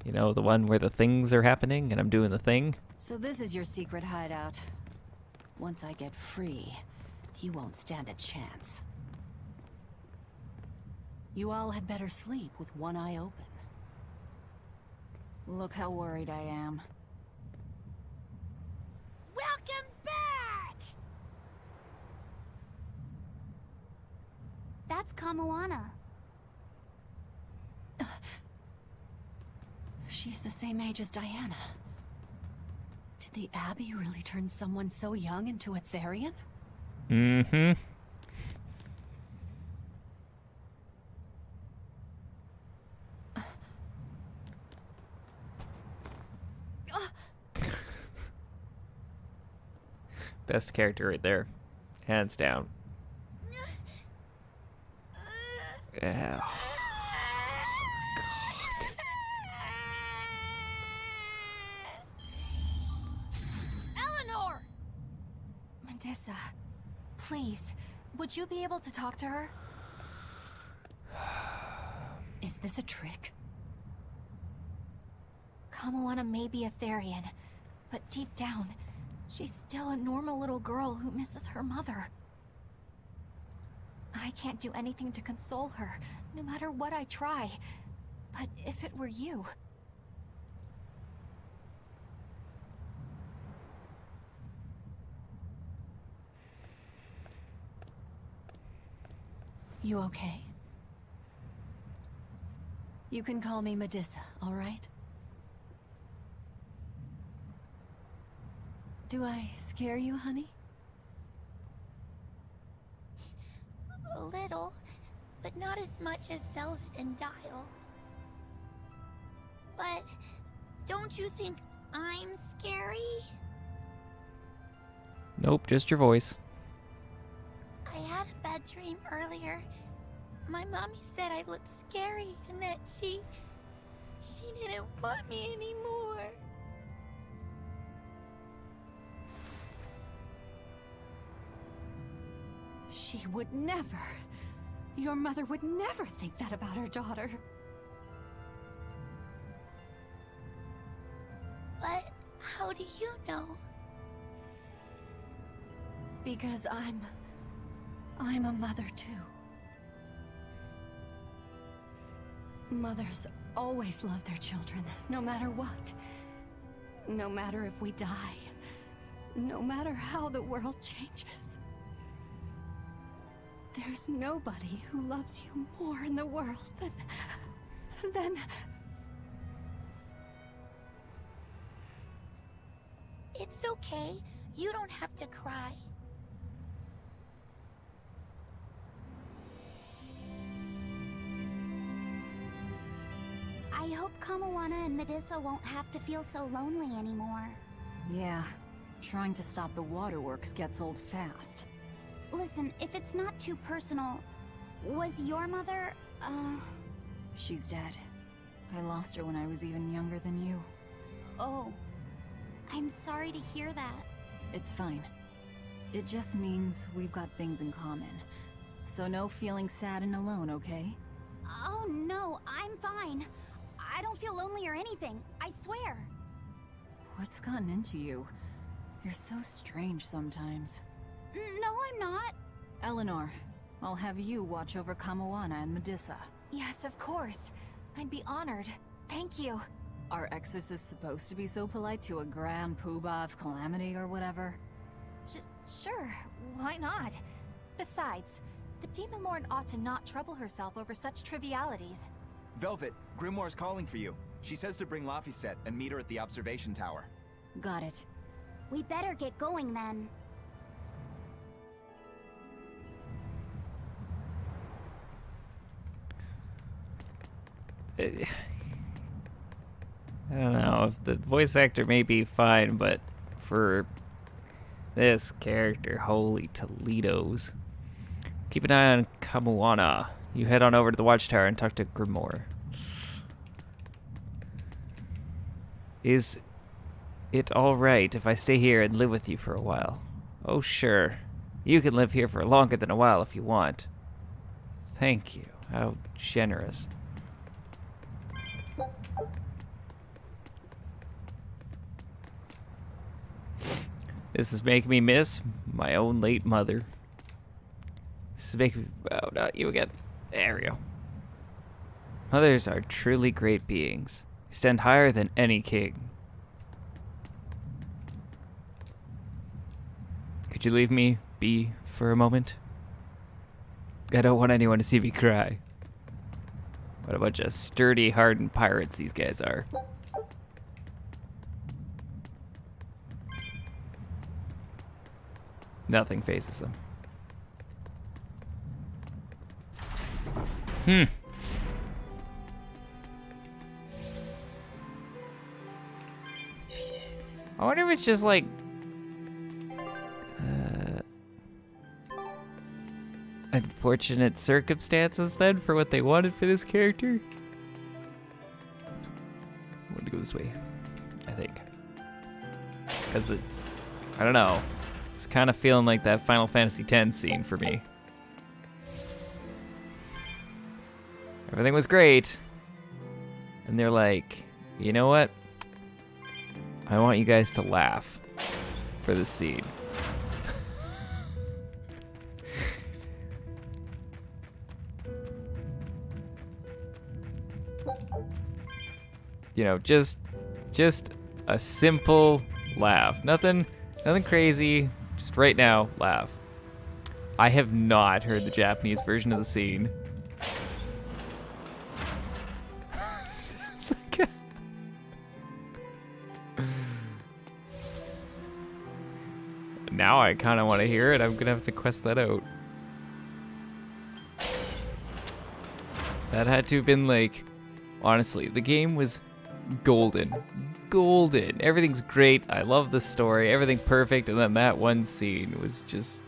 You know, the one where the things are happening and I'm doing the thing? So this is your secret hideout. Once I get free, you won't stand a chance. You all had better sleep with one eye open. Look how worried I am. Welcome back! That's Kamoana. She's the same age as Diana. Did the Abbey really turn someone so young into a Therian? Mm-hmm. Best character right there. Hands down. Yeah. God. Eleanor! Medissa, please, would you be able to talk to her? Is this a trick? Kamoana may be a Therian, but deep down, she's still a normal little girl who misses her mother. I can't do anything to console her, no matter what I try. But if it were you... You okay? You can call me Medissa, all right? Do I scare you, honey? A little, but not as much as Velvet and Dial. But don't you think I'm scary? Nope, just your voice. I had a bad dream earlier. My mommy said I looked scary and that she didn't want me anymore. She would never. Your mother would never think that about her daughter. But how do you know? Because I'm a mother too. Mothers always love their children, no matter what. No matter if we die. No matter how the world changes. There's nobody who loves you more in the world than... It's okay. You don't have to cry. I hope Kamoana and Medissa won't have to feel so lonely anymore. Yeah, trying to stop the waterworks gets old fast. Listen, if it's not too personal, was your mother, She's dead. I lost her when I was even younger than you. Oh. I'm sorry to hear that. It's fine. It just means we've got things in common. So no feeling sad and alone, okay? Oh no, I'm fine. I don't feel lonely or anything, I swear. What's gotten into you? You're so strange sometimes. No, I'm not. Eleanor, I'll have you watch over Kamoana and Medissa. Yes, of course. I'd be honored. Thank you. Are exorcists supposed to be so polite to a grand poobah of calamity or whatever? Sure, why not? Besides, the Demon Lord ought to not trouble herself over such trivialities. Velvet, Grimoire's calling for you. She says to bring Laphicet and meet her at the observation tower. Got it. We better get going then. I don't know, if the voice actor may be fine, but for this character, holy Toledos. Keep an eye on Kamoana. You head on over to the watchtower and talk to Grimoire. Is it alright if I stay here and live with you for a while? Oh, sure. You can live here for longer than a while if you want. Thank you. How generous. This is making me miss my own late mother. This is making me... Oh, not you again. There we go. Mothers are truly great beings. They stand higher than any king. Could you leave me be for a moment? I don't want anyone to see me cry. What a bunch of sturdy, hardened pirates these guys are. Nothing faces them. I wonder if it's just like... unfortunate circumstances then for what they wanted for this character? I want to go this way, I think. Because it's... I don't know. It's kind of feeling like that Final Fantasy X scene for me. Everything was great. And they're like, you know what? I want you guys to laugh for this scene. You know, just a simple laugh. Nothing crazy. Just right now, laugh. I have not heard the Japanese version of the scene. Now I kind of want to hear it. I'm gonna have to quest that out. That had to have been like, honestly, the game was golden. Golden. Everything's great. I love the story. Everything perfect. And then that one scene was just...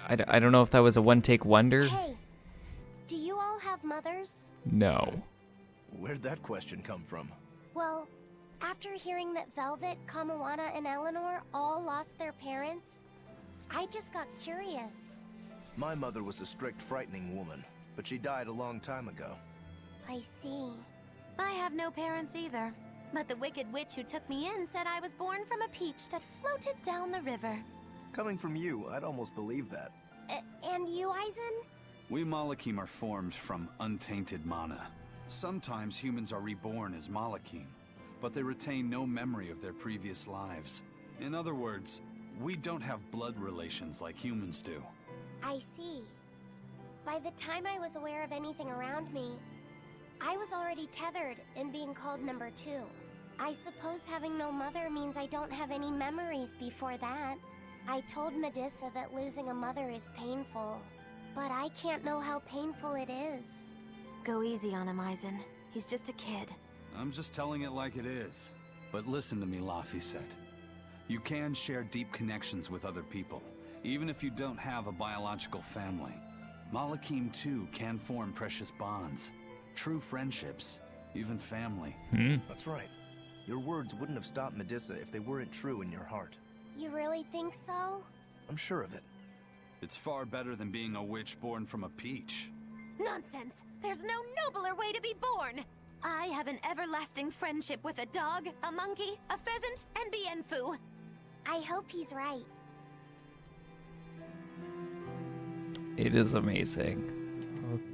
I don't know if that was a one-take wonder. Hey, do you all have mothers? No. Where'd that question come from? Well, after hearing that Velvet, Kamoana, and Eleanor all lost their parents, I just got curious. My mother was a strict, frightening woman, but she died a long time ago. I see. I have no parents either. But the wicked witch who took me in said I was born from a peach that floated down the river. Coming from you, I'd almost believe that. And you, Aizen? We Malakim are formed from untainted mana. Sometimes humans are reborn as Malakim, but they retain no memory of their previous lives. In other words, we don't have blood relations like humans do. I see. By the time I was aware of anything around me, I was already tethered and being called number 2. I suppose having no mother means I don't have any memories before that. I told Medusa that losing a mother is painful, but I can't know how painful it is. Go easy on him, Aizen. He's just a kid. I'm just telling it like it is. But listen to me, Laphicet. You can share deep connections with other people, even if you don't have a biological family. Malakim, too, can form precious bonds. True friendships, even family. That's right. Your words wouldn't have stopped Medusa if they weren't true in your heart. You really think so? I'm sure of it. It's far better than being a witch born from a peach. Nonsense! There's no nobler way to be born! I have an everlasting friendship with a dog, a monkey, a pheasant, and Bienfu. I hope he's right. It is amazing.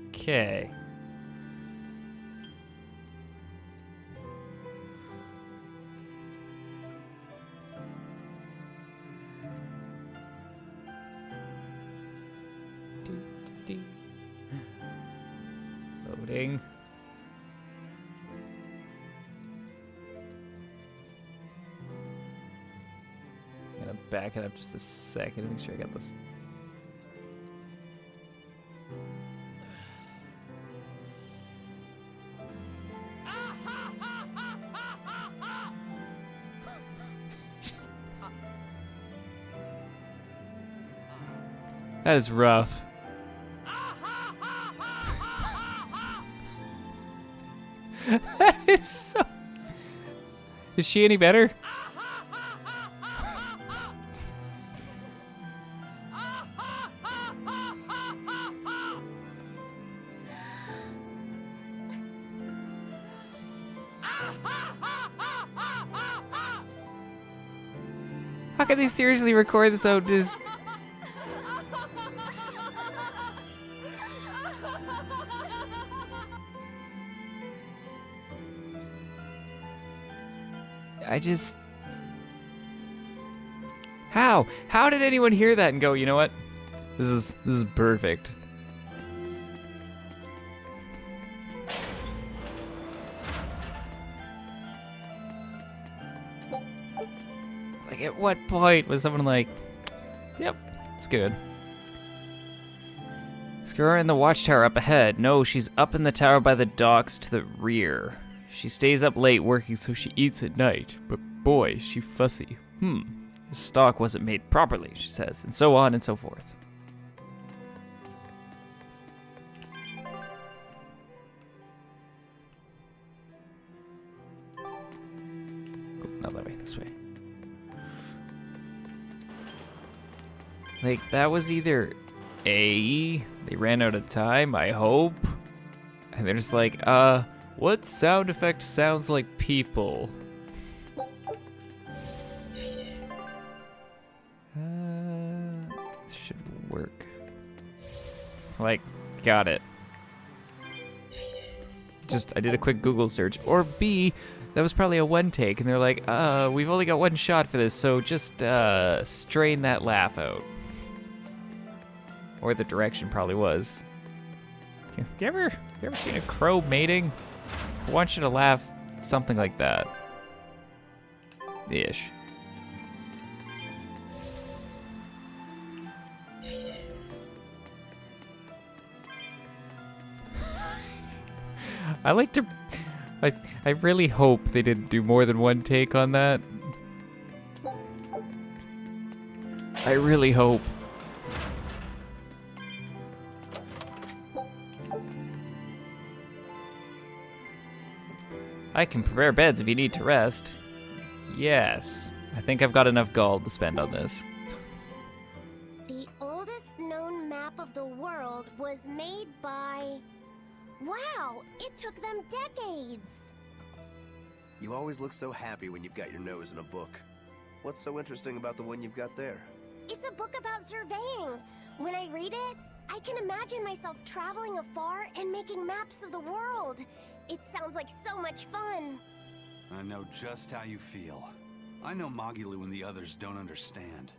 Okay. Loading. I'm gonna back it up just a second to make sure I got this. That is rough. That is so... Is she any better? How can they seriously record this out? Just How? How did anyone hear that and go, you know what? This is perfect. Like, at what point was someone like, yep, it's good. Scar in the watchtower up ahead. No, she's up in the tower by the docks to the rear. She stays up late working so she eats at night. But boy, she fussy. The stock wasn't made properly, she says, and so on and so forth. Oh, not that way, this way. Like, that was either A, they ran out of time, I hope. And they're just like, what sound effect sounds like people? Should work. Like, got it. Just, I did a quick Google search. Or B, that was probably a one take, and they're like, we've only got one shot for this, so just, strain that laugh out. Or the direction probably was. You ever seen a crow mating? I want you to laugh something like that. Ish. I really hope they didn't do more than one take on that. I really hope. I can prepare beds if you need to rest. Yes. I think I've got enough gold to spend on this. The oldest known map of the world was made by... Wow, it took them decades! You always look so happy when you've got your nose in a book. What's so interesting about the one you've got there? It's a book about surveying. When I read it, I can imagine myself traveling afar and making maps of the world. It sounds like so much fun. I know just how you feel. I know Magilu and the others don't understand.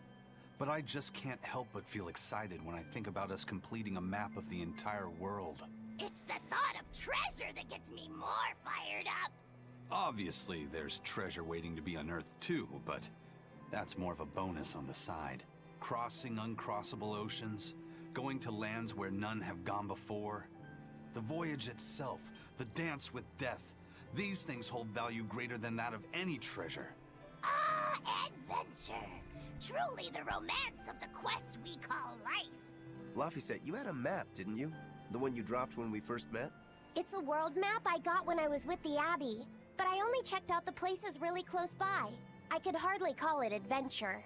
But I just can't help but feel excited when I think about us completing a map of the entire world. It's the thought of treasure that gets me more fired up. Obviously, there's treasure waiting to be unearthed too, but that's more of a bonus on the side. Crossing uncrossable oceans, going to lands where none have gone before. The voyage itself, the dance with death, these things hold value greater than that of any treasure. Ah, adventure! Truly the romance of the quest we call life. Laphicet, you had a map, didn't you? The one you dropped when we first met? It's a world map I got when I was with the Abbey, but I only checked out the places really close by. I could hardly call it adventure.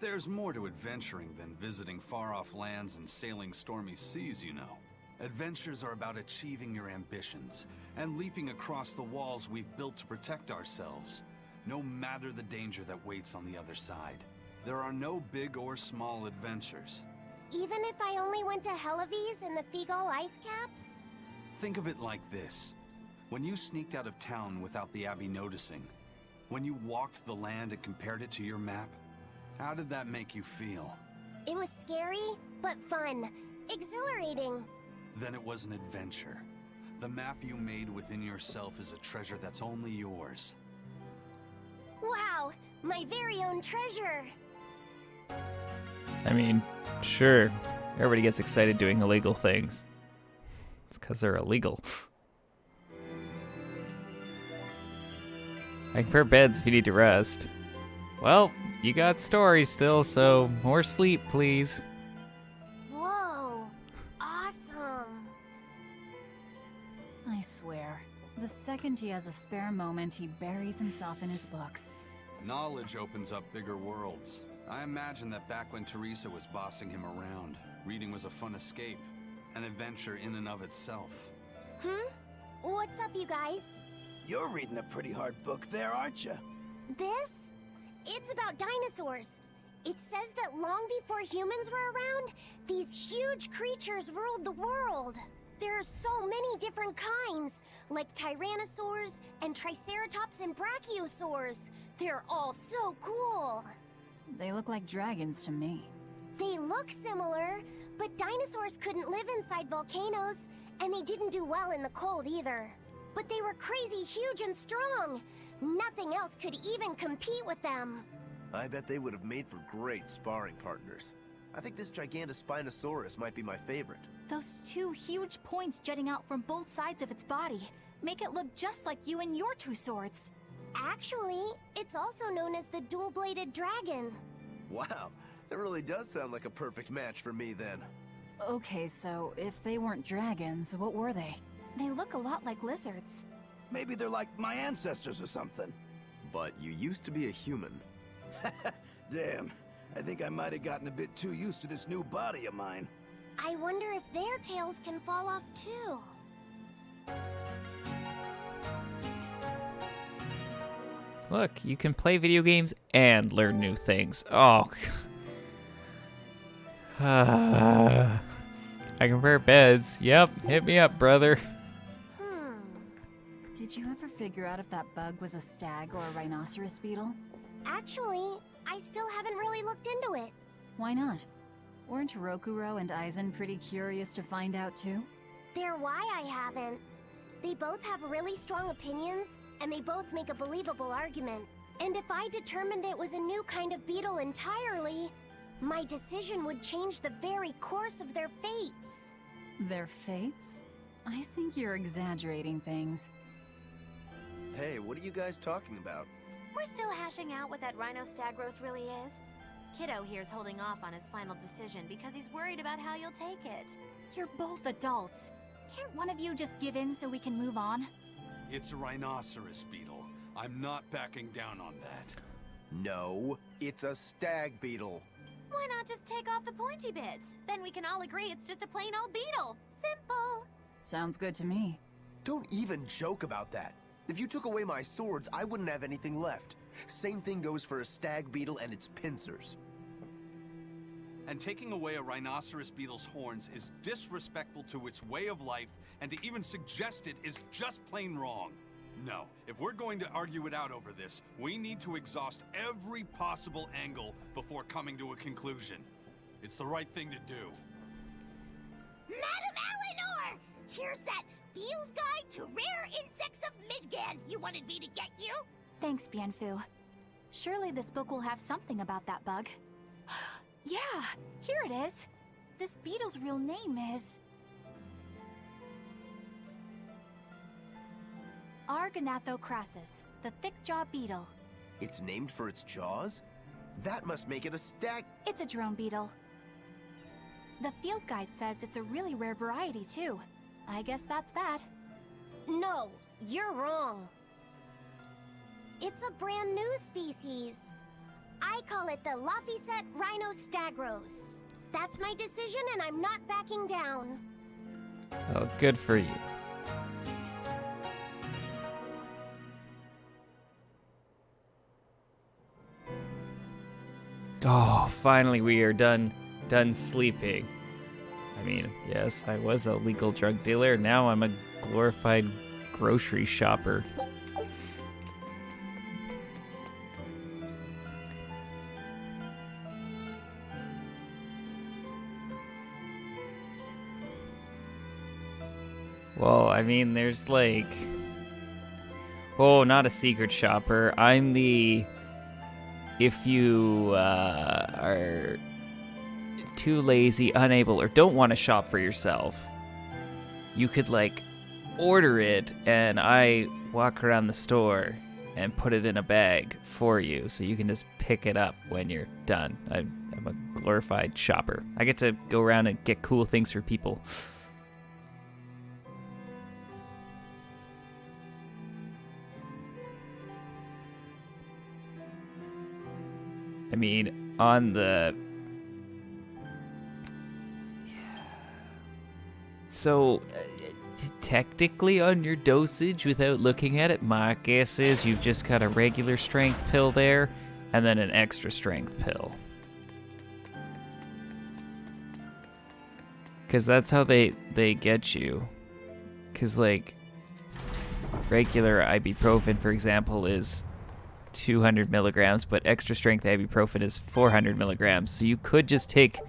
There's more to adventuring than visiting far-off lands and sailing stormy seas, you know. Adventures are about achieving your ambitions and leaping across the walls we've built to protect ourselves, no matter the danger that waits on the other side. There are no big or small adventures. Even if I only went to Helavis and the Figol ice caps? Think of it like this. When you sneaked out of town without the Abbey noticing, when you walked the land and compared it to your map, how did that make you feel? It was scary, but fun. Exhilarating. Then it was an adventure. The map you made within yourself is a treasure that's only yours. Wow, my very own treasure. I mean, sure. Everybody gets excited doing illegal things. It's because they're illegal. I can prepare beds if you need to rest. Well, you got stories still, so more sleep, please. Whoa, awesome. I swear, the second he has a spare moment, he buries himself in his books. Knowledge opens up bigger worlds. I imagine that back when Teresa was bossing him around, reading was a fun escape, an adventure in and of itself. What's up, you guys? You're reading a pretty hard book there, aren't you? This? It's about dinosaurs. It says that long before humans were around, these huge creatures ruled the world. There are so many different kinds, like tyrannosaurs and triceratops and brachiosaurs. They're all so cool. They look like dragons to me. They look similar, but dinosaurs couldn't live inside volcanoes, and they didn't do well in the cold either. But they were crazy huge and strong. Nothing else could even compete with them. I bet they would have made for great sparring partners. I think this Gigantospinosaurus might be my favorite. Those two huge points jutting out from both sides of its body make it look just like you and your two swords. Actually, it's also known as the dual-bladed dragon. Wow, it really does sound like a perfect match for me then. Okay, so if they weren't dragons, what were they? They look a lot like lizards. Maybe they're like my ancestors or something. But you used to be a human. Damn, I think I might have gotten a bit too used to this new body of mine. I wonder if their tails can fall off too. Look, you can play video games and learn new things. Oh. I can repair beds. Yep, hit me up, brother. Did you ever figure out if that bug was a stag or a rhinoceros beetle? Actually, I still haven't really looked into it. Why not? Weren't Rokuro and Aizen pretty curious to find out too? They're why I haven't. They both have really strong opinions, and they both make a believable argument. And if I determined it was a new kind of beetle entirely, my decision would change the very course of their fates. Their fates? I think you're exaggerating things. Hey, what are you guys talking about? We're still hashing out what that Rhinostagros really is. Kiddo here's holding off on his final decision because he's worried about how you'll take it. You're both adults. Can't one of you just give in so we can move on? It's a rhinoceros beetle. I'm not backing down on that. No, it's a stag beetle. Why not just take off the pointy bits? Then we can all agree it's just a plain old beetle. Simple. Sounds good to me. Don't even joke about that. If you took away my swords, I wouldn't have anything left. Same thing goes for a stag beetle and its pincers. And taking away a rhinoceros beetle's horns is disrespectful to its way of life, and to even suggest it is just plain wrong. No, if we're going to argue it out over this, we need to exhaust every possible angle before coming to a conclusion. It's the right thing to do. Madam Eleanor! Here's that field guide to rare insects of Midgand you wanted me to get you. Thanks, Bienfu. Surely this book will have something about that bug. Yeah, here it is. This beetle's real name is... Argonathocrassus, the thick-jawed beetle. It's named for its jaws? That must make it a stag... It's a drone beetle. The field guide says it's a really rare variety, too. I guess that's that. No, you're wrong. It's a brand new species. I call it the Laphicet Rhinostagros. That's my decision, and I'm not backing down. Well, good for you. Oh, finally we are done sleeping. I mean, yes, I was a legal drug dealer. Now I'm a glorified grocery shopper. Well, I mean, there's like... Oh, not a secret shopper. I'm the... If you are too lazy, unable, or don't want to shop for yourself, you could, like, order it, and I walk around the store and put it in a bag for you, so you can just pick it up when you're done. I'm a glorified shopper. I get to go around and get cool things for people. I mean, on the... So, technically on your dosage, without looking at it, my guess is you've just got a regular strength pill there, and then an extra strength pill. Because that's how they get you. Because, like, regular ibuprofen, for example, is 200 milligrams, but extra strength ibuprofen is 400 milligrams. So you could just take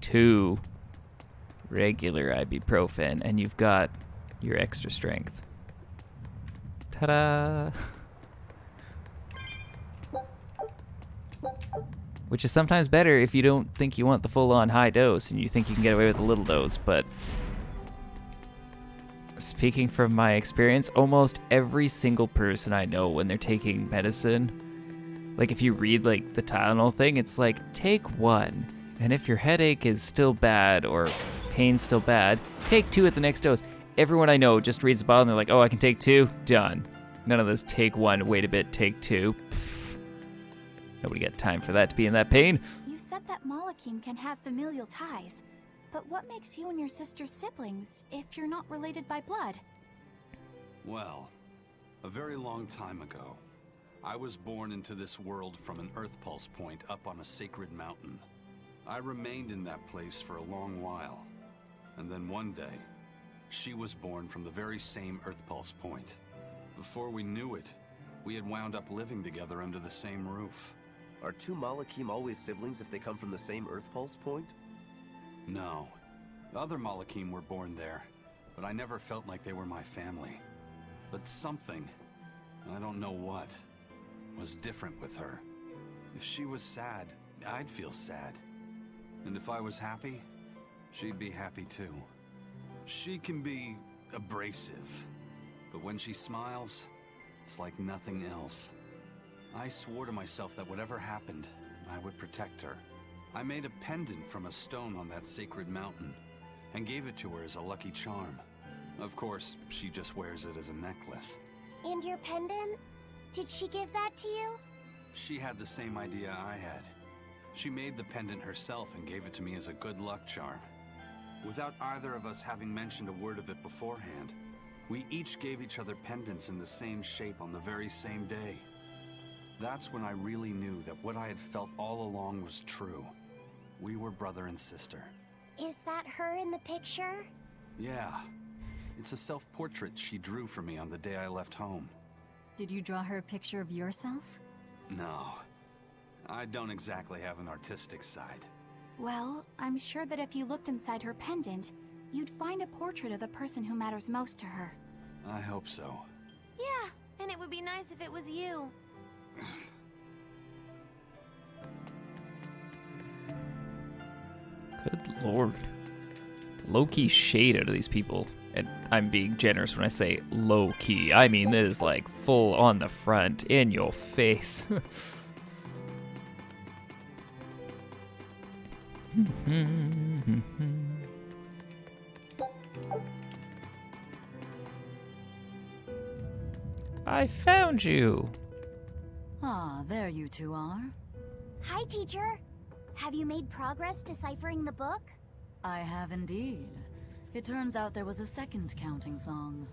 2 regular ibuprofen and you've got your extra strength. Ta-da! Which is sometimes better if you don't think you want the full-on high dose and you think you can get away with a little dose, but speaking from my experience, almost every single person I know when they're taking medicine, like if you read like the Tylenol thing, it's like, take 1, and if your headache is still bad or pain's still bad, take 2 at the next dose. Everyone I know just reads the bottle and they're like, oh, I can take 2, done. None of this take 1, wait a bit, take 2. Pfft. Nobody got time for that to be in that pain. You said that Malakim can have familial ties, but what makes you and your sister siblings if you're not related by blood? Well, a very long time ago, I was born into this world from an Earth Pulse point up on a sacred mountain. I remained in that place for a long while, and then one day, she was born from the very same Earth Pulse point. Before we knew it, we had wound up living together under the same roof. Are 2 Malakim always siblings if they come from the same Earth Pulse point? No. The other Malakim were born there, but I never felt like they were my family. But something, I don't know what, was different with her. If she was sad, I'd feel sad. And if I was happy, she'd be happy too. She can be abrasive, but when she smiles, it's like nothing else. I swore to myself that whatever happened, I would protect her. I made a pendant from a stone on that sacred mountain and gave it to her as a lucky charm. Of course, she just wears it as a necklace. And your pendant? Did she give that to you? She had the same idea I had. She made the pendant herself and gave it to me as a good luck charm. Without either of us having mentioned a word of it beforehand, we each gave each other pendants in the same shape on the very same day. That's when I really knew that what I had felt all along was true. We were brother and sister. Is that her in the picture? Yeah. It's a self-portrait she drew for me on the day I left home. Did you draw her a picture of yourself? No. I don't exactly have an artistic side. Well, I'm sure that if you looked inside her pendant, you'd find a portrait of the person who matters most to her. I hope so. Yeah, and it would be nice if it was you. Good lord. Low-key shade out of these people. And I'm being generous when I say low-key. I mean, this is like full on the front, in your face. I found you. Ah, there you 2 are. Hi, teacher. Have you made progress deciphering the book? I have indeed. It turns out there was a second counting song.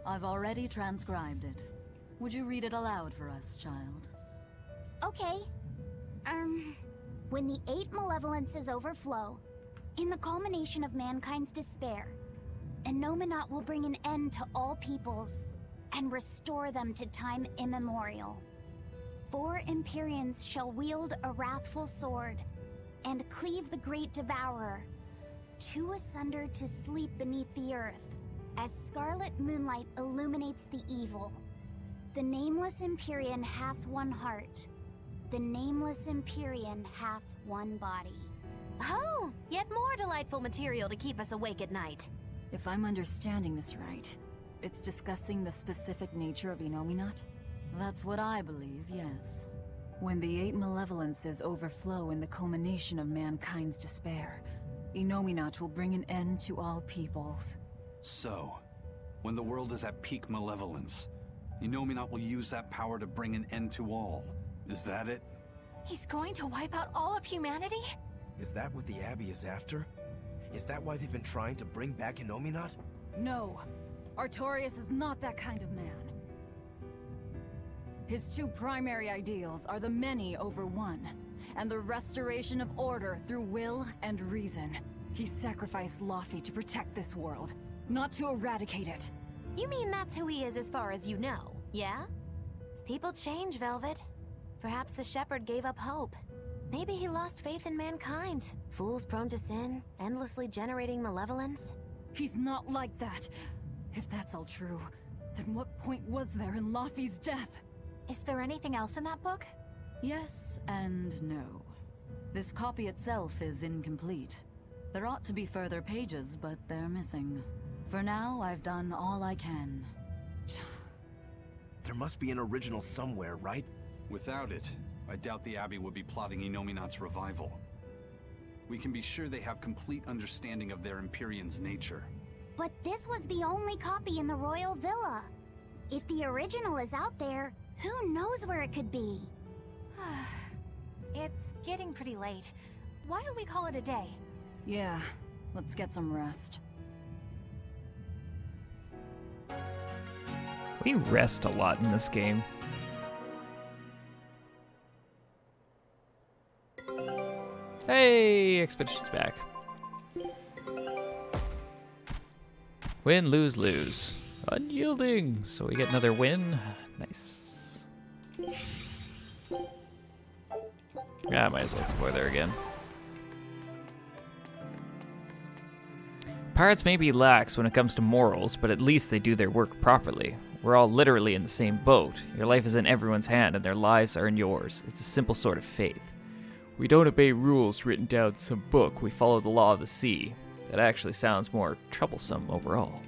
I've already transcribed it. Would you read it aloud for us, child? Okay. When the 8 malevolences overflow, in the culmination of mankind's despair, Innominat will bring an end to all peoples and restore them to time immemorial. 4 Empyreans shall wield a wrathful sword and cleave the great devourer, 2 asunder to sleep beneath the earth, as scarlet moonlight illuminates the evil. The nameless Empyrean hath 1 heart. The nameless Empyrean hath 1 body. Oh, yet more delightful material to keep us awake at night. If I'm understanding this right, it's discussing the specific nature of Innominat? That's what I believe, yes. When the 8 malevolences overflow in the culmination of mankind's despair, Innominat will bring an end to all peoples. So, when the world is at peak malevolence, Innominat will use that power to bring an end to all. Is that it? He's going to wipe out all of humanity? Is that what the Abbey is after? Is that why they've been trying to bring back Innominat? No. Artorias is not that kind of man. His 2 primary ideals are the many over one, and the restoration of order through will and reason. He sacrificed Laufey to protect this world, not to eradicate it. You mean that's who he is as far as you know, yeah? People change, Velvet. Perhaps the Shepherd gave up hope. Maybe he lost faith in mankind. Fools prone to sin, endlessly generating malevolence. He's not like that. If that's all true, then what point was there in Laufey's death? Is there anything else in that book? Yes and no. This copy itself is incomplete. There ought to be further pages, but they're missing. For now, I've done all I can. There must be an original somewhere, right? Without it, I doubt the Abbey would be plotting Inominat's revival. We can be sure they have complete understanding of their Empyrean's nature. But this was the only copy in the Royal Villa. If the original is out there, who knows where it could be? It's getting pretty late. Why don't we call it a day? Yeah, let's get some rest. We rest a lot in this game. Hey, Expedition's back. Win, lose, lose. Unyielding. So we get another win. Nice. Yeah, I might as well explore there again. Pirates may be lax when it comes to morals, but at least they do their work properly. We're all literally in the same boat. Your life is in everyone's hand, and their lives are in yours. It's a simple sort of faith. We don't obey rules written down in some book. We follow the law of the sea. That actually sounds more troublesome overall.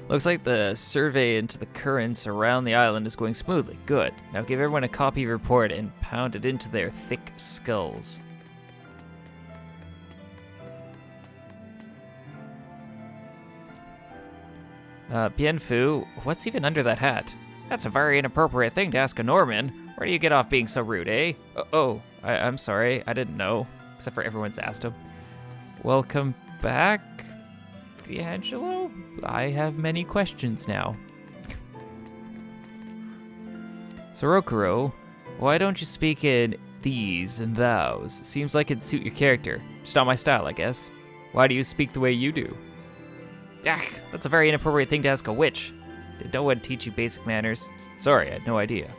Looks like the survey into the currents around the island is going smoothly. Good. Now give everyone a copy of your report and pound it into their thick skulls. Bien Phu, what's even under that hat? That's a very inappropriate thing to ask a Norman. Where do you get off being so rude, eh? I'm sorry. I didn't know. Except for everyone's asked him. Welcome back, D'Angelo? I have many questions now. Sorokuro, why don't you speak in these and thous? Seems like it'd suit your character. Just not my style, I guess. Why do you speak the way you do? Ah, that's a very inappropriate thing to ask a witch. Did no one teach you basic manners? Sorry, I had no idea.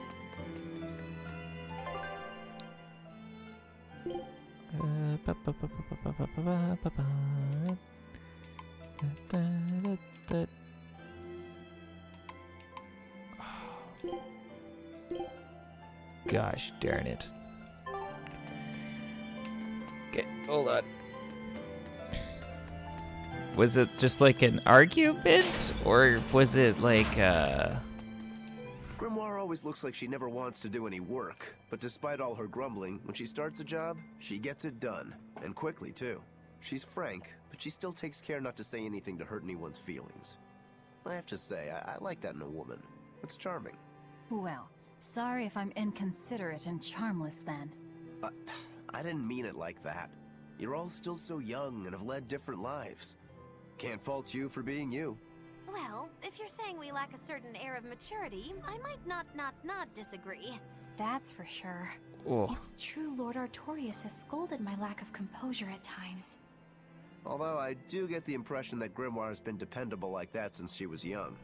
Gosh darn it. Okay, hold on. Was it just like an argument, or was it like Grimoire always looks like she never wants to do any work, but despite all her grumbling, when she starts a job, she gets it done, and quickly too. She's frank, but she still takes care not to say anything to hurt anyone's feelings. I have to say, I like that in a woman. It's charming. Well, sorry if I'm inconsiderate and charmless then. I didn't mean it like that. You're all still so young and have led different lives. Can't fault you for being you. Well, if you're saying we lack a certain air of maturity, I might not disagree. That's for sure. Oh. It's true Lord Artorius has scolded my lack of composure at times. Although I do get the impression that Grimoire has been dependable like that since she was young.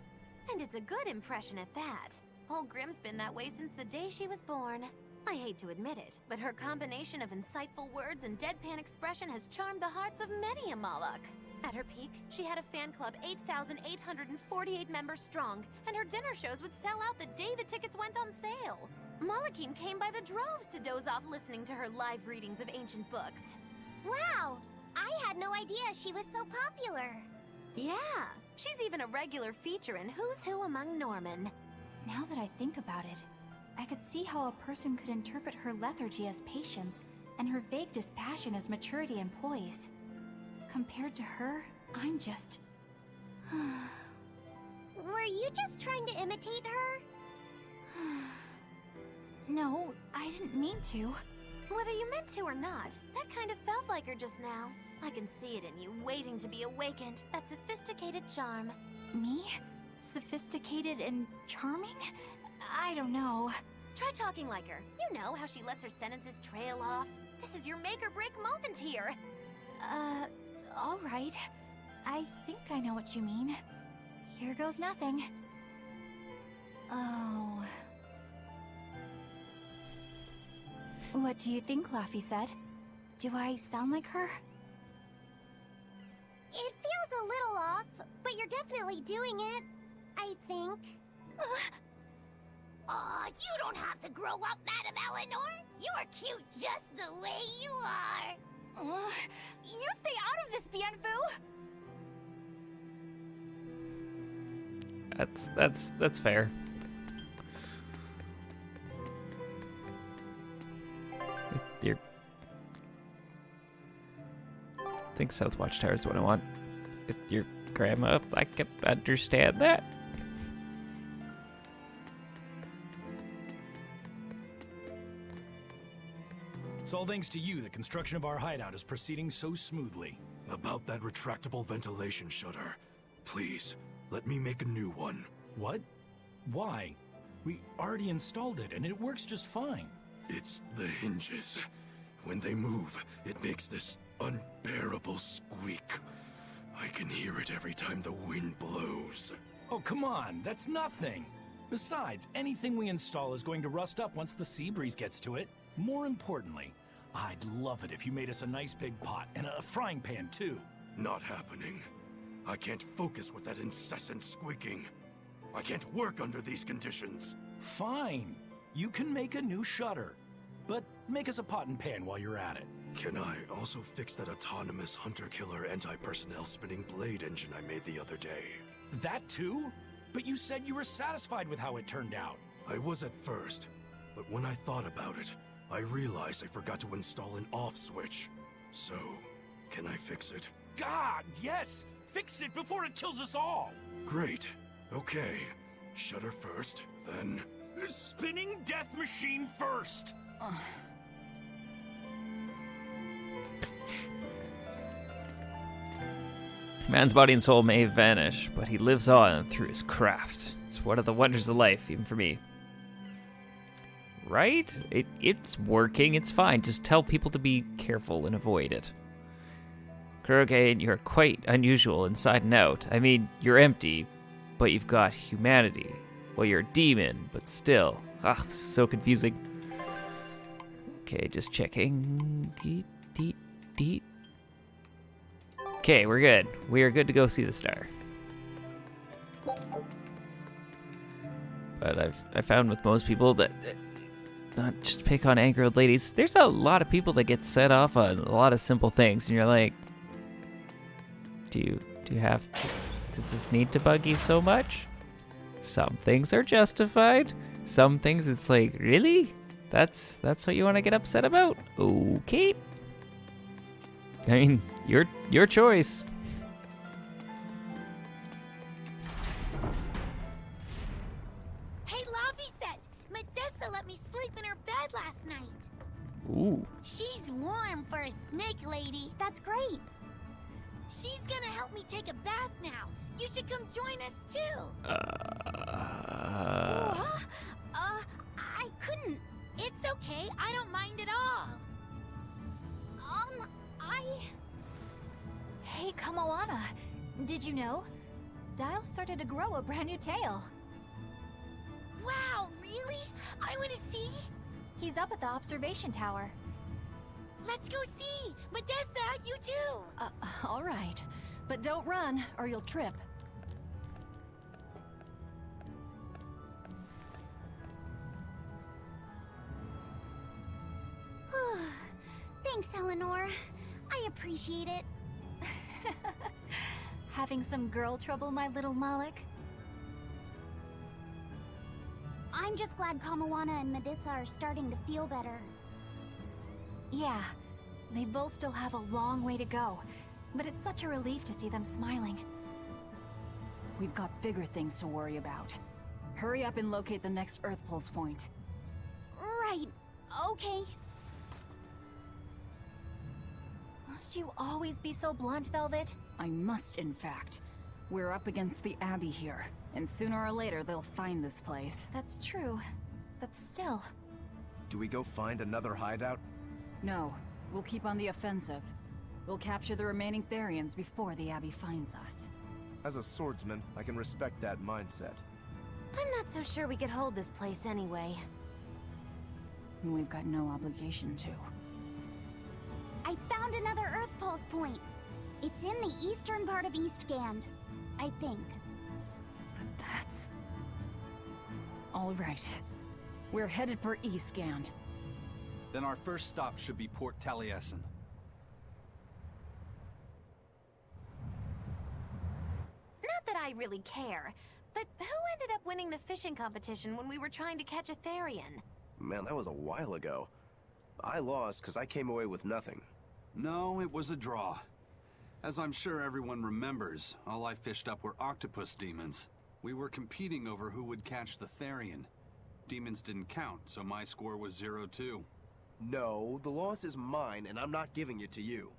And it's a good impression at that. Old Grim's been that way since the day she was born. I hate to admit it, but her combination of insightful words and deadpan expression has charmed the hearts of many a Malak. At her peak, she had a fan club 8,848 members strong, and her dinner shows would sell out the day the tickets went on sale. Malakim came by the droves to doze off listening to her live readings of ancient books. Wow! I had no idea she was so popular. Yeah, she's even a regular feature in Who's Who Among Norman. Now that I think about it, I could see how a person could interpret her lethargy as patience, and her vague dispassion as maturity and poise. Compared to her, I'm just... Were you just trying to imitate her? No, I didn't mean to. Whether you meant to or not, that kind of felt like her just now. I can see it in you, waiting to be awakened. That sophisticated charm. Me? Sophisticated and charming? I don't know. Try talking like her. You know how she lets her sentences trail off. This is your make or break moment here. Alright. I think I know what you mean. Here goes nothing. Oh. What do you think, Laffy said? Do I sound like her? It feels a little off, but you're definitely doing it. I think. Aw, you don't have to grow up, Madam Eleanor. You're cute just the way you are. You stay out of this, Bienfu! That's fair. You're... I think South Watchtower is what I want. With your grandma, I can understand that. It's all thanks to you that construction of our hideout is proceeding so smoothly. About that retractable ventilation shutter. Please, let me make a new one. What? Why? We already installed it, and it works just fine. It's the hinges. When they move, it makes this unbearable squeak. I can hear it every time the wind blows. Oh, come on, that's nothing. Besides, anything we install is going to rust up once the sea breeze gets to it. More importantly, I'd love it if you made us a nice big pot and a frying pan, too. Not happening. I can't focus with that incessant squeaking. I can't work under these conditions. Fine. You can make a new shutter. But make us a pot and pan while you're at it. Can I also fix that autonomous hunter-killer anti-personnel spinning blade engine I made the other day? That too? But you said you were satisfied with how it turned out. I was at first, but when I thought about it, I realized I forgot to install an off switch. So, can I fix it? God, yes! Fix it before it kills us all! Great. Okay. Shutter first, then... Spinning death machine first! Man's body and soul may vanish, but he lives on through his craft. It's one of the wonders of life, even for me. Right? It's working, it's fine. Just tell people to be careful and avoid it. Kuroge, you're quite unusual inside and out. I mean, you're empty, but you've got humanity. Well, you're a demon, but still. Ugh, this is so confusing. Okay, just checking. Okay, we're good. We are good to go see the star. But I found with most people that, not just pick on angry old ladies, there's a lot of people that get set off on a lot of simple things, and you're like, do you have to, does this need to bug you so much? Some things are justified. Some things it's like, really? That's what you want to get upset about? Okay. I mean, your choice. Hey, Laffy-set! Medessa let me sleep in her bed last night. Ooh. She's warm for a snake lady. That's great. She's gonna help me take a bath now. You should come join us too. I couldn't. It's okay. I don't mind at all. Hey, Kamoana. Did you know? Dial started to grow a brand new tail. Wow, really? I want to see. He's up at the observation tower. Let's go see. Medessa, you too. All right. But don't run, or you'll trip. Thanks, Eleanor. I appreciate it. Having some girl trouble, my little Malik? I'm just glad Kamoana and Medissa are starting to feel better. Yeah, they both still have a long way to go, but it's such a relief to see them smiling. We've got bigger things to worry about. Hurry up and locate the next Earth Pulse point. Right. Okay. Must you always be so blunt, Velvet? I must, in fact. We're up against the Abbey here, and sooner or later they'll find this place. That's true, but still. Do we go find another hideout? No, We'll keep on the offensive. We'll capture the remaining Therians before the Abbey finds us. As a swordsman, I can respect that mindset. I'm not so sure we could hold this place anyway. We've got no obligation to. I found another Earth Pulse point. It's in the eastern part of Eastgand, I think. But that's... All right. We're headed for Eastgand. Then our first stop should be Port Taliesin. Not that I really care, but who ended up winning the fishing competition when we were trying to catch a Therian? Man, that was a while ago. I lost because I came away with nothing. No, it was a draw. As I'm sure everyone remembers, all I fished up were octopus demons. We were competing over who would catch the Therian. Demons didn't count, so my score was 0-2. No, the loss is mine, and I'm not giving it to you.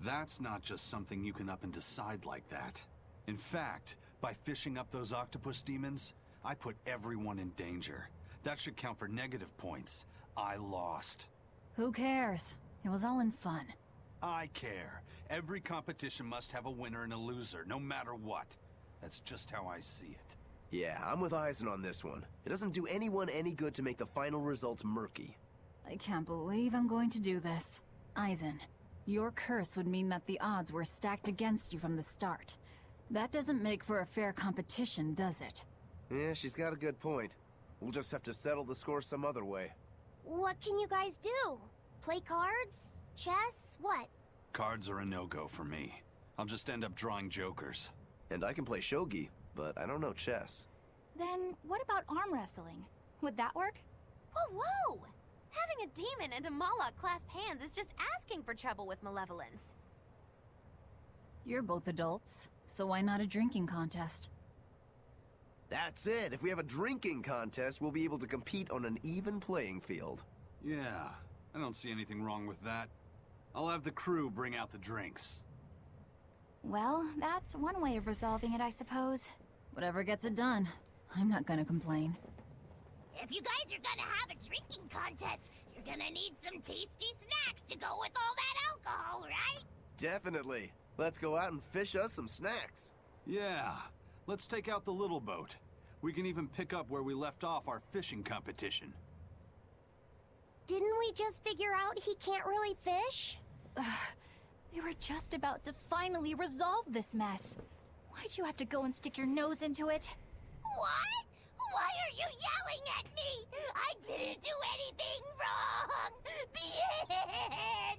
That's not just something you can up and decide like that. In fact, by fishing up those octopus demons, I put everyone in danger. That should count for negative points. I lost. Who cares? It was all in fun. I care. Every competition must have a winner and a loser, no matter what. That's just how I see it. Yeah, I'm with Eisen on this one. It doesn't do anyone any good to make the final results murky. I can't believe I'm going to do this. Eisen, your curse would mean that the odds were stacked against you from the start. That doesn't make for a fair competition, does it? Yeah, she's got a good point. We'll just have to settle the score some other way. What can you guys do? Play cards? Chess? What? Cards are a no-go for me. I'll just end up drawing jokers. And I can play shogi, but I don't know chess. Then what about arm wrestling? Would that work? Whoa, whoa! Having a demon and a Moloch clasp hands is just asking for trouble with malevolence. You're both adults, so why not a drinking contest? That's it! If we have a drinking contest, we'll be able to compete on an even playing field. Yeah, I don't see anything wrong with that. I'll have the crew bring out the drinks. Well, that's one way of resolving it, I suppose. Whatever gets it done. I'm not gonna complain. If you guys are gonna have a drinking contest, you're gonna need some tasty snacks to go with all that alcohol, right? Definitely. Let's go out and fish us some snacks. Yeah, let's take out the little boat. We can even pick up where we left off our fishing competition. Didn't we just figure out he can't really fish? We were just about to finally resolve this mess. Why'd you have to go and stick your nose into it? What? Why are you yelling at me? I didn't do anything wrong! Bien!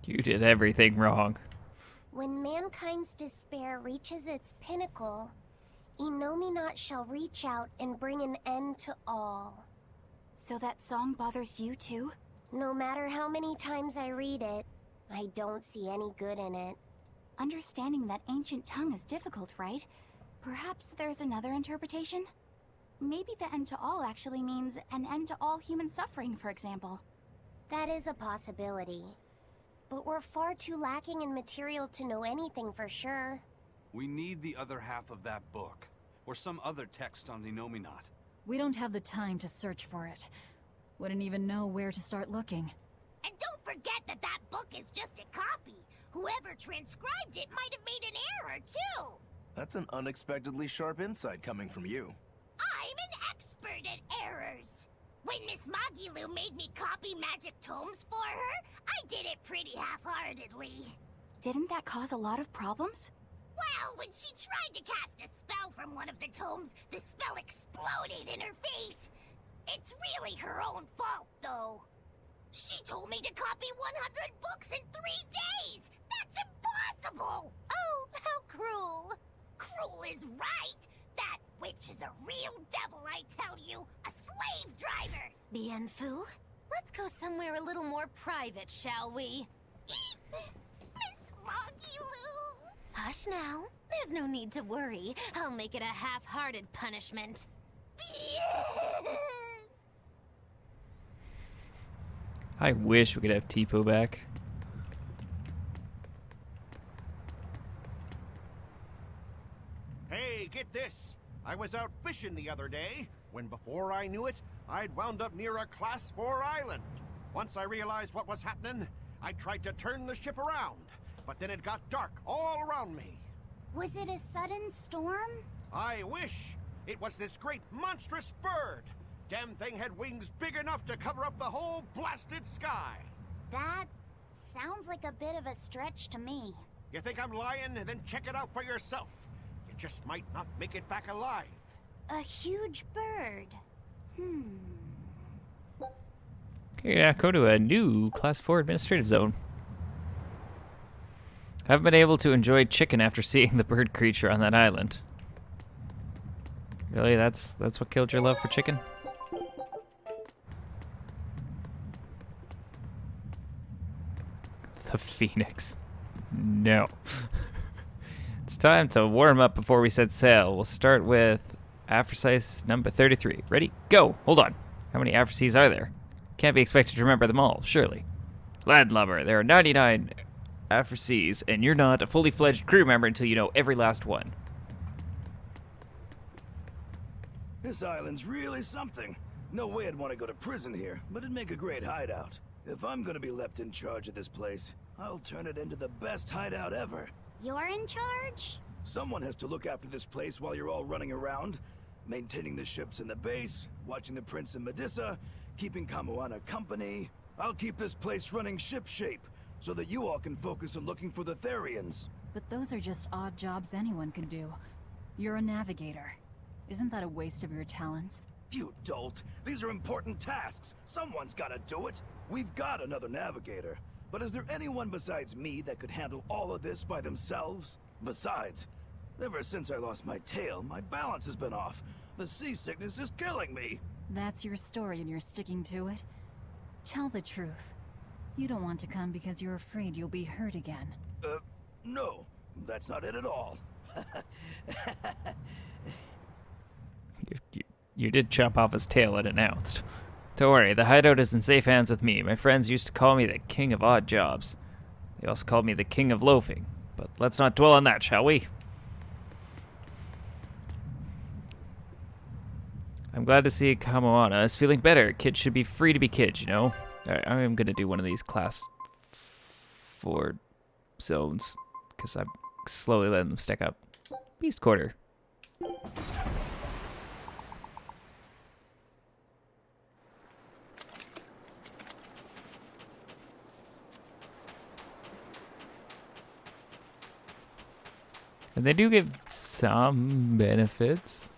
You did everything wrong. When mankind's despair reaches its pinnacle, Innominat shall reach out and bring an end to all. So that song bothers you too? No matter how many times I read it, I don't see any good in it. Understanding that ancient tongue is difficult, right? Perhaps there's another interpretation? Maybe the end to all actually means an end to all human suffering, for example. That is a possibility. But we're far too lacking in material to know anything for sure. We need the other half of that book, or some other text on Innominat. We don't have the time to search for it. Wouldn't even know where to start looking. And don't forget that that book is just a copy. Whoever transcribed it might have made an error, too. That's an unexpectedly sharp insight coming from you. I'm an expert at errors. When Miss Magilu made me copy magic tomes for her, I did it pretty half-heartedly. Didn't that cause a lot of problems? Well, when she tried to cast a spell from one of the tomes, the spell exploded in her face. It's really her own fault, though. She told me to copy 100 books in 3 days! That's impossible! Oh, how cruel! Cruel is right! That witch is a real devil, I tell you! A slave driver! Bien Phu, let's go somewhere a little more private, shall we? Miss Magilu! Hush now. There's no need to worry. I'll make it a half-hearted punishment. I wish we could have Tipo back. Hey, get this! I was out fishing the other day, when before I knew it, I'd wound up near a Class 4 island. Once I realized what was happening, I tried to turn the ship around, but then it got dark all around me. Was it a sudden storm? I wish it was this great monstrous bird. Damn thing had wings big enough to cover up the whole blasted sky. That sounds like a bit of a stretch to me. You think I'm lying? Then check it out for yourself. You just might not make it back alive. A huge bird. Okay, now go to a new Class 4 administrative zone. I haven't been able to enjoy chicken after seeing the bird creature on that island. Really? That's what killed your love for chicken? The Phoenix. No. It's time to warm up before we set sail. We'll start with Aphrodite number 33. Ready? Go! Hold on. How many Aphrodites are there? Can't be expected to remember them all, surely. Landlubber, there are 99 Aphrodites, and you're not a fully fledged crew member until you know every last one. This island's really something. No way I'd want to go to prison here, but it'd make a great hideout. If I'm gonna be left in charge of this place, I'll turn it into the best hideout ever. You're in charge? Someone has to look after this place while you're all running around, maintaining the ships in the base, watching the Prince and Medusa, keeping Kamuana company. I'll keep this place running ship-shape, so that you all can focus on looking for the Therians. But those are just odd jobs anyone can do. You're a navigator. Isn't that a waste of your talents? You dolt! These are important tasks! Someone's gotta do it! We've got another navigator, but is there anyone besides me that could handle all of this by themselves? Besides, ever since I lost my tail, my balance has been off. The seasickness is killing me! That's your story and you're sticking to it? Tell the truth. You don't want to come because you're afraid you'll be hurt again. No. That's not it at all. You did chop off his tail, it announced. Don't worry, the hideout is in safe hands with me. My friends used to call me the king of odd jobs. They also called me the king of loafing. But let's not dwell on that, shall we? I'm glad to see Kamoana is feeling better. Kids should be free to be kids, you know? Alright, I'm gonna do one of these class 4 zones, because I'm slowly letting them stack up. Beast Quarter. And they do give some benefits.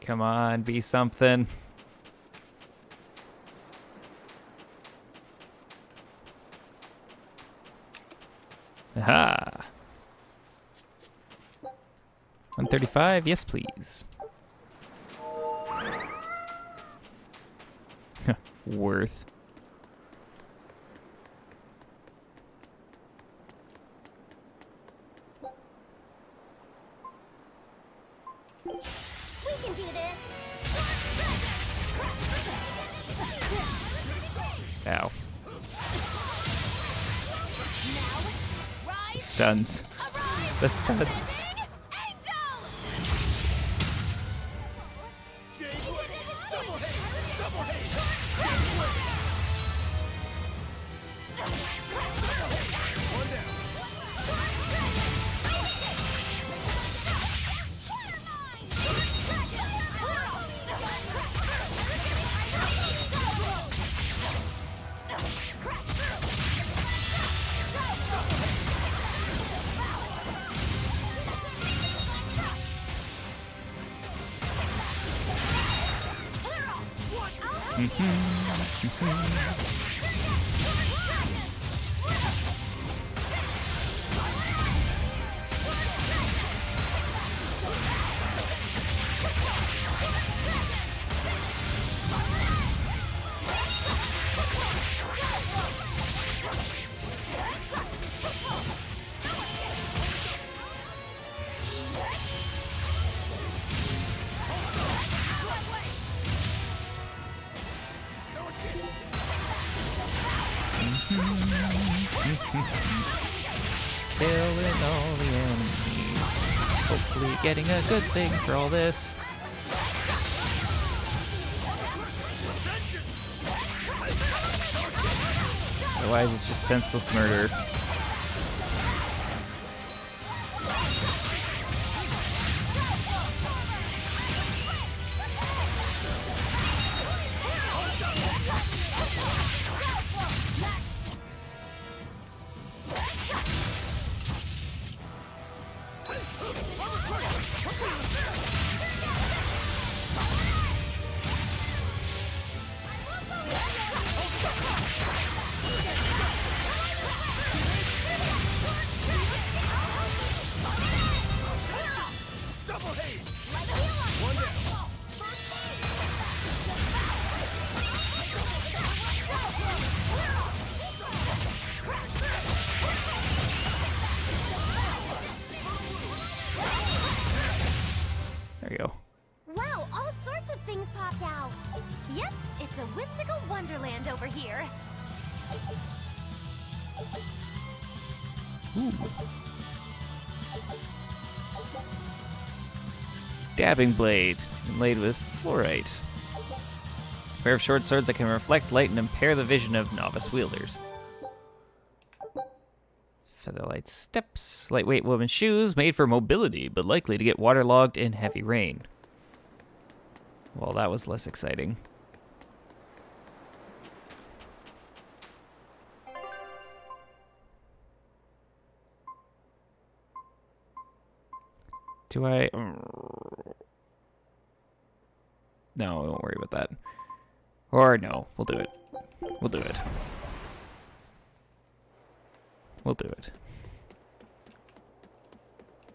Come on, be something. Aha. 135, yes please. Worth. We can do this! Ow. Stuns. The stuns. Killing all the enemies. Hopefully getting a good thing for all this. Otherwise it's just senseless murder. There you go. Wow, all sorts of things popped out. Yep, it's a whimsical wonderland over here. Ooh. Stabbing blade, inlaid with fluorite. A pair of short swords that can reflect light and impair the vision of novice wielders. Featherlight steps, lightweight woven shoes made for mobility, but likely to get waterlogged in heavy rain. Well, that was less exciting. Do I? No, I won't worry about that. Or no, we'll do it. We'll do it. We'll do it.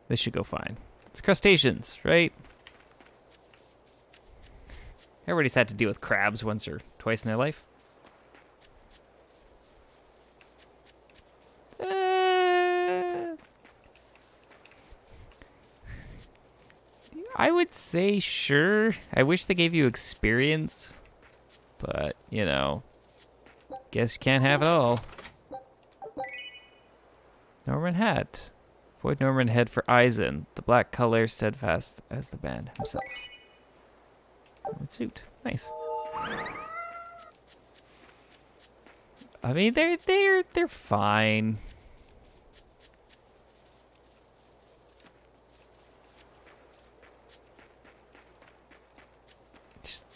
This should go fine. It's crustaceans, right? Everybody's had to deal with crabs once or twice in their life. I would say sure. I wish they gave you experience. But, you know, guess you can't have it all. Norman hat. Void Norman head for Eisen. The black color steadfast as the band himself. Norman suit. Nice. I mean, they're fine.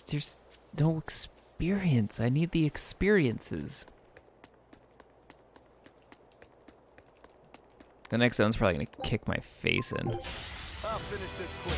There's no experience. I need the experiences. The next zone's probably gonna kick my face in. I'll finish this quick.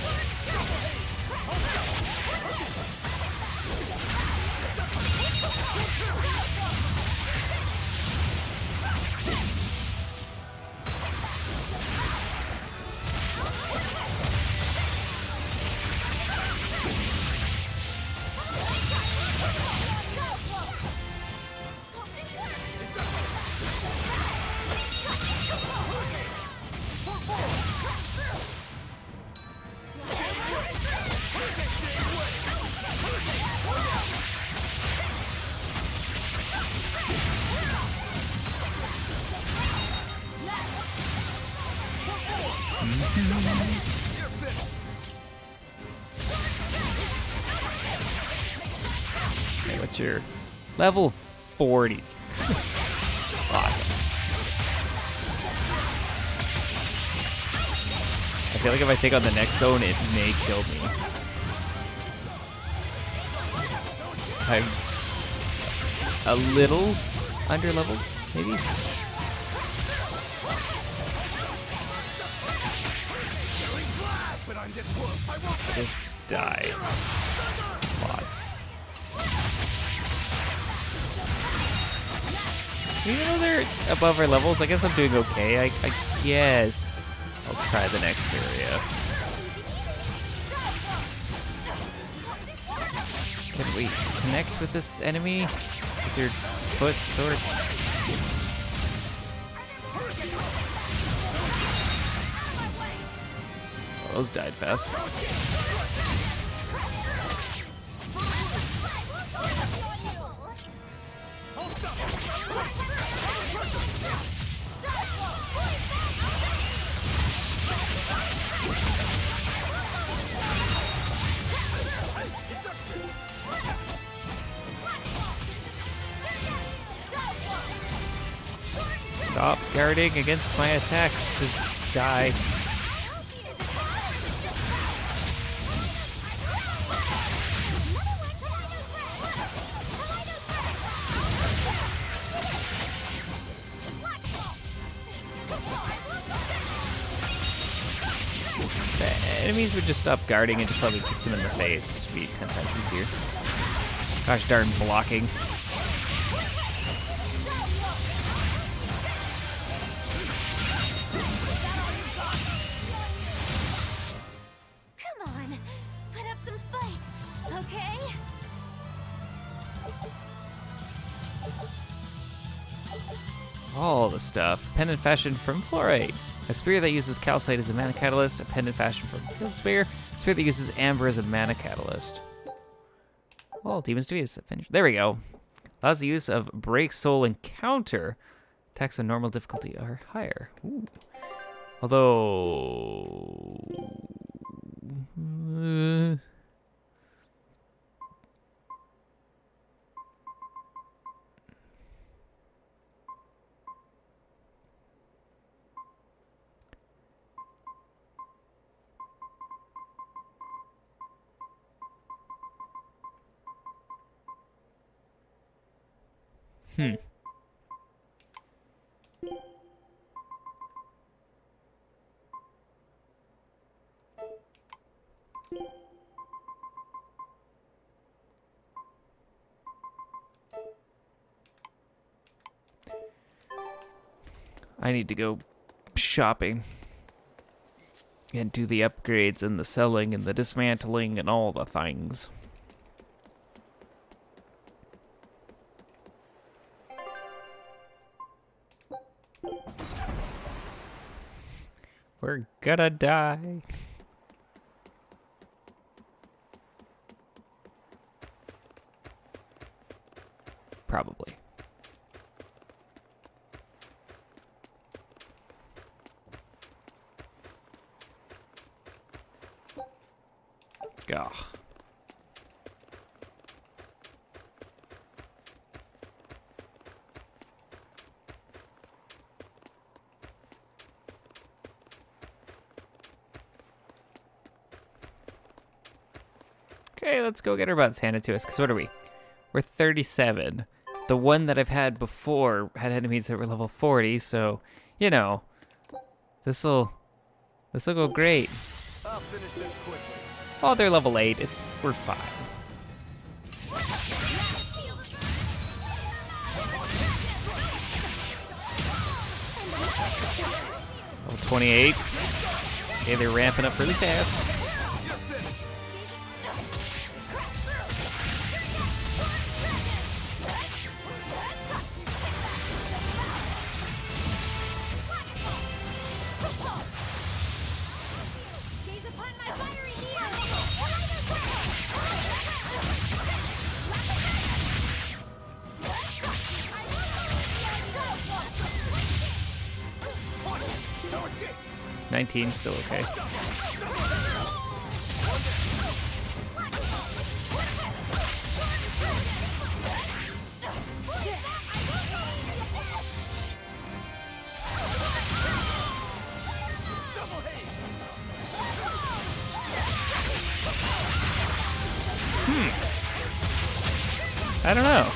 Okay, what's your level 40? Awesome. I feel like if I take on the next zone, it may kill me. I'm a little under-leveled, maybe? Just die. Lots. Even though they're above our levels, I guess I'm doing okay. I guess I'll try the next area. Can we connect with this enemy? With your foot, sword? Oh, those died fast. Stop guarding against my attacks. Just die. The enemies would just stop guarding and just let me kick them in the face. It'd be 10 times easier. Gosh darn blocking. Come on, put up some fight, okay? All the stuff. Pendant fashioned from fluorite. A spear that uses calcite as a mana catalyst. A pendant fashioned from field spear. A spear that uses amber as a mana catalyst. All demons do is finish. There we go. Allows the use of break soul encounter. Attacks on normal difficulty are higher. Ooh. Although... Hmm. I need to go shopping and do the upgrades and the selling and the dismantling and all the things. We're gonna die. Probably. Ugh. Okay, let's go get our butts handed to us, because what are we? We're 37. The one that I've had before had enemies that were level 40, so, you know, this'll go great. I'll finish this quickly. Oh, they're level 8. We're fine. Level 28. Okay, they're ramping up really fast. Still okay. I don't know.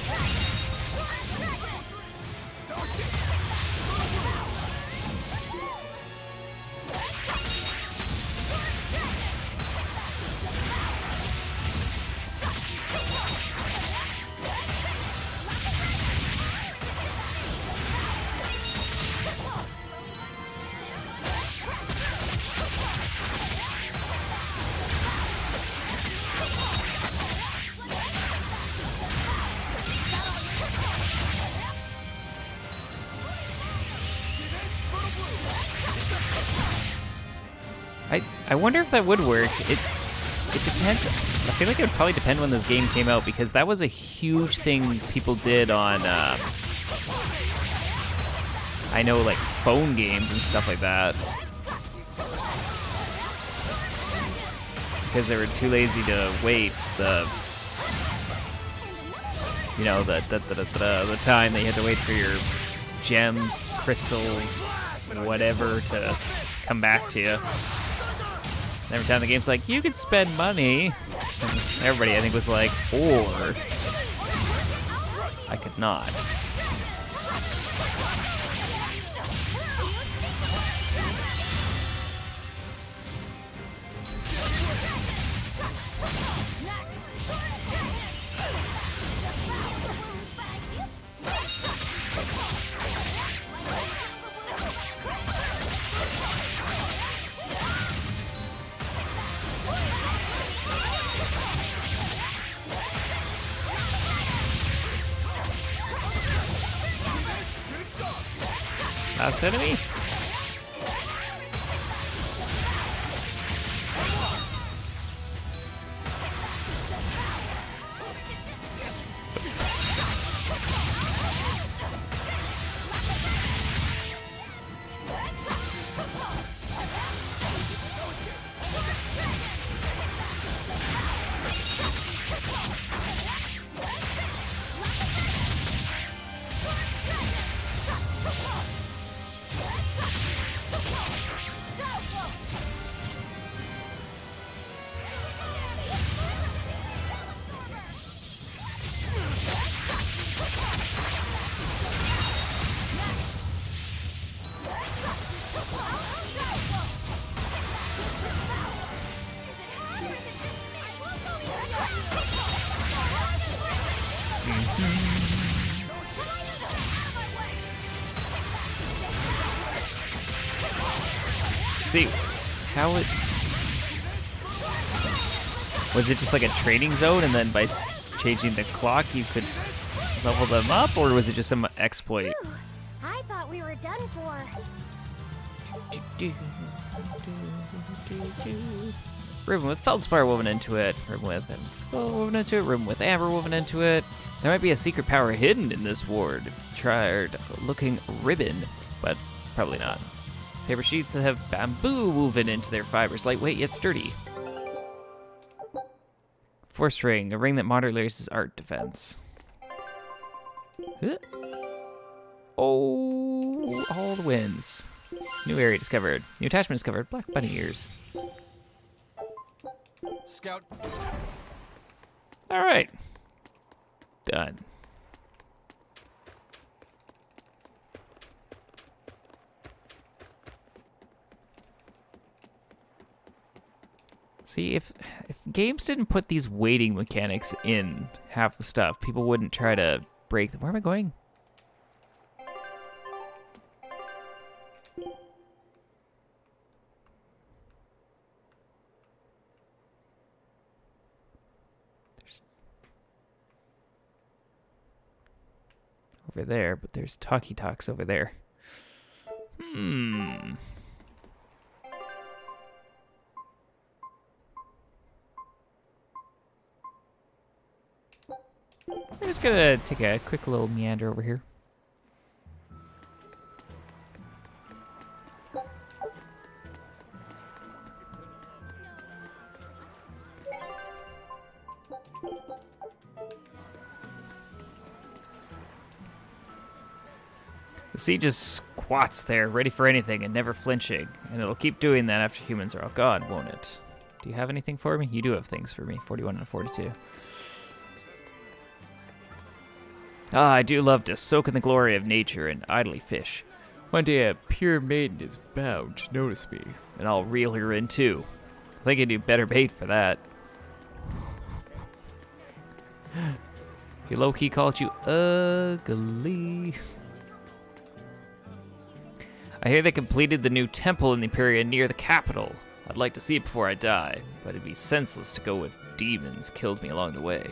I wonder if that would work. It depends. I feel like it would probably depend when this game came out, because that was a huge thing people did on, I know, like, phone games and stuff like that. because they were too lazy to wait the time that you had to wait for your gems, crystals, whatever to come back to you. And every time the game's like, you could spend money, and everybody I think was like, or I could not. Last enemy? See, how it... Was it just like a training zone, and then by changing the clock you could level them up, or was it just some exploit? Whew, I thought we were done for. Ribbon with feldspar woven into it, ribbon with woven into it, ribbon with amber woven into it. There might be a secret power hidden in this ward. Tried looking ribbon, but probably not. Paper sheets that have bamboo woven into their fibers, lightweight yet sturdy. Force ring, a ring that modulates art defense. Huh? Oh, all the wins. New area discovered. New attachment discovered. Black bunny ears. Scout. All right. Done. See, if games didn't put these waiting mechanics in half the stuff, people wouldn't try to break them. Where am I going? Over there, but there's Talkie Talks over there. We're just gonna take a quick little meander over here. The sea just squats there, ready for anything and never flinching. And it'll keep doing that after humans are all gone, won't it? Do you have anything for me? You do have things for me. 41 and 42. Ah, I do love to soak in the glory of nature and idly fish. One day a pure maiden is bound to notice me, and I'll reel her in too. I think I do better bait for that. He low-key called you ugly. I hear they completed the new temple in the Imperia near the capital. I'd like to see it before I die, but it'd be senseless to go with demons killed me along the way.